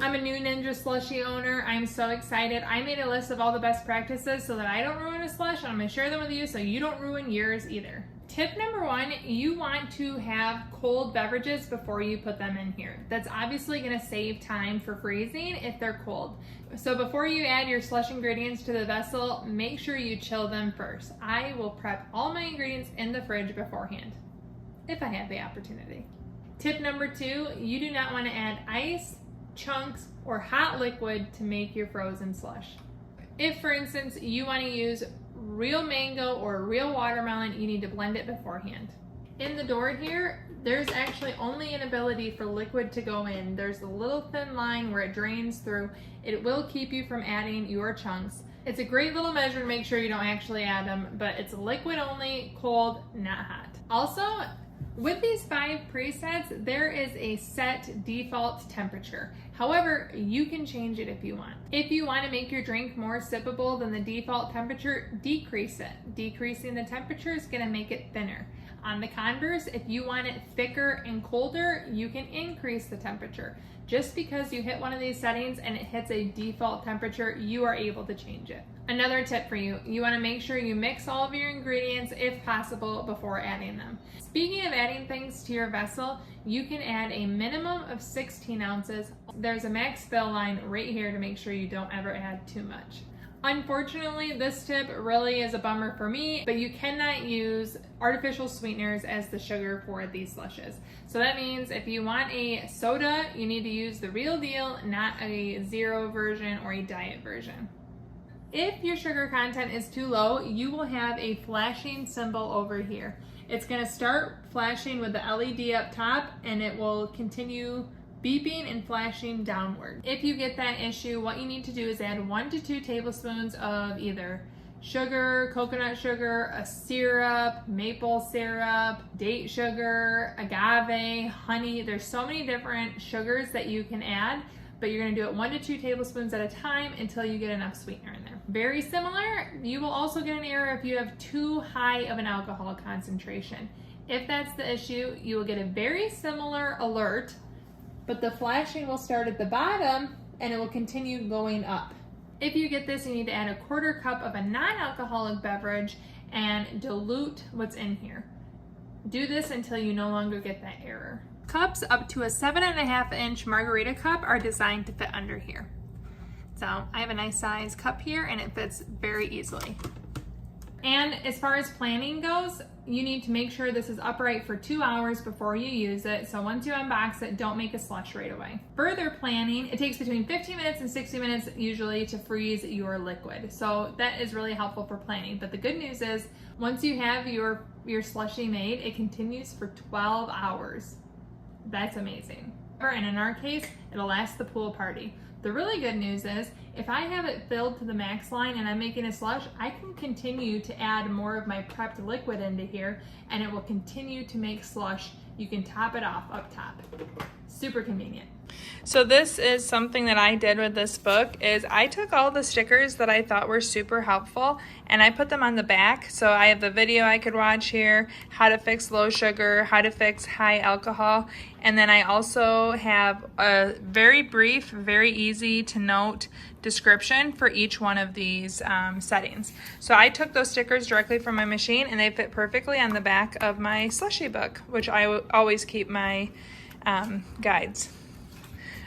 I'm a new Ninja Slushi owner. I'm so excited. I made a list of all the best practices so that I don't ruin a slush. I'm gonna share them with you so you don't ruin yours either. Tip number one, you want to have cold beverages before you put them in here. That's obviously gonna save time for freezing if they're cold. So before you add your slush ingredients to the vessel, make sure you chill them first. I will prep all my ingredients in the fridge beforehand, if I have the opportunity. Tip number two, you do not wanna add ice, chunks, or hot liquid to make your frozen slush. If, for instance, you want to use real mango or real watermelon, you need to blend it beforehand. In the door here, there's actually only an ability for liquid to go in. There's a little thin line where it drains through. It will keep you from adding your chunks. It's a great little measure to make sure you don't actually add them, but it's liquid only, cold, not hot. Also, with these 5 presets, there is a set default temperature. However, you can change it if you want. If you want to make your drink more sippable than the default temperature, decrease it. Decreasing the temperature is going to make it thinner. On the converse, if you want it thicker and colder, you can increase the temperature. Just because you hit one of these settings and it hits a default temperature, you are able to change it. Another tip for you, you want to make sure you mix all of your ingredients if possible before adding them. Speaking of adding things to your vessel, you can add a minimum of 16 ounces. There's a max fill line right here to make sure you don't ever add too much. Unfortunately, this tip really is a bummer for me, but you cannot use artificial sweeteners as the sugar for these slushes. So that means if you want a soda, you need to use the real deal, not a zero version or a diet version. If your sugar content is too low, you will have a flashing symbol over here. It's going to start flashing with the LED up top, and it will continue beeping and flashing downward. If you get that issue, what you need to do is add 1 to 2 tablespoons of either sugar, coconut sugar, a syrup, maple syrup, date sugar, agave, honey. There's so many different sugars that you can add, but you're gonna do it 1 to 2 tablespoons at a time until you get enough sweetener in there. Very similar, you will also get an error if you have too high of an alcohol concentration. If that's the issue, you will get a very similar alert, but the flashing will start at the bottom and it will continue going up. If you get this, you need to add a 1/4 cup of a non-alcoholic beverage and dilute what's in here. Do this until you no longer get that error. Cups up to a 7.5 inch margarita cup are designed to fit under here. So I have a nice size cup here and it fits very easily. And as far as planning goes, you need to make sure this is upright for 2 hours before you use it. So once you unbox it, don't make a slush right away. Further planning, it takes between 15 minutes and 60 minutes usually to freeze your liquid. So that is really helpful for planning. But the good news is once you have your slushie made, it continues for 12 hours. That's amazing. And in our case, it'll last the pool party. The really good news is if I have it filled to the max line and I'm making a slush, I can continue to add more of my prepped liquid into here and it will continue to make slush. You can top it off up top. Super convenient. So this is something that I did with this book is I took all the stickers that I thought were super helpful and I put them on the back. So I have the video I could watch here, how to fix low sugar, how to fix high alcohol. And then I also have a very brief, very easy to note description for each one of these settings. So I took those stickers directly from my machine and they fit perfectly on the back of my slushie book, which I always keep my guides.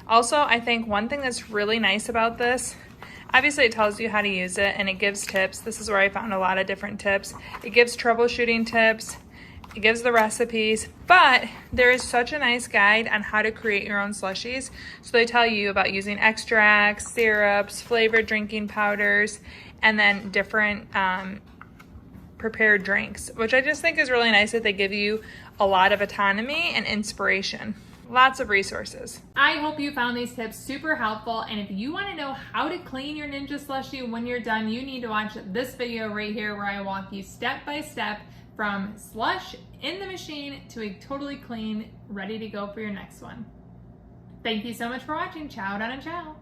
Also, I think one thing that's really nice about this, obviously it tells you how to use it and it gives tips. This is where I found a lot of different tips. It gives troubleshooting tips, it gives the recipes, but there is such a nice guide on how to create your own slushies. So they tell you about using extracts, syrups, flavored drinking powders, and then different prepared drinks, which I just think is really nice that they give you a lot of autonomy and inspiration. Lots of resources. I hope you found these tips super helpful, and if you want to know how to clean your Ninja Slushie when you're done, you need to watch this video right here where I walk you step by step from slush in the machine to a totally clean, ready to go for your next one. Thank you so much for watching. Ciao, Donna, ciao.